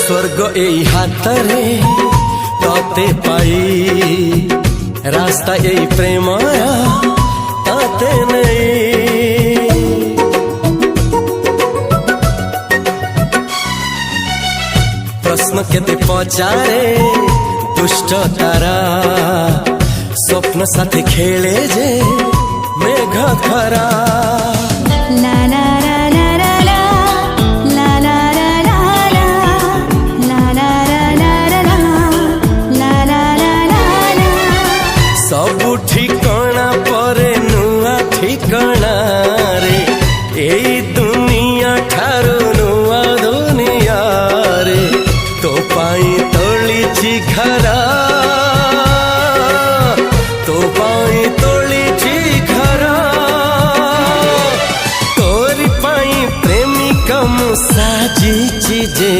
स्वर्ग एई हातरे तते पाई रास्ता एई प्रेमया ताते नहीं। प्रश्न केते पचारे दुष्ट तारा स्वप्न साथी खेले जे मेघ खरा। ला ला ला ला ला ला ला ला ला ला ला ला ला ला ला। सबु ठिकाना परे नुआ ठिकाना रे एई दुनिया ठारू नुआ दुनिया रे। तो पाई तोलिछि घरा तो पाई तोलिछि घरा तोरी पाई प्रेमिका मु साजिछि जे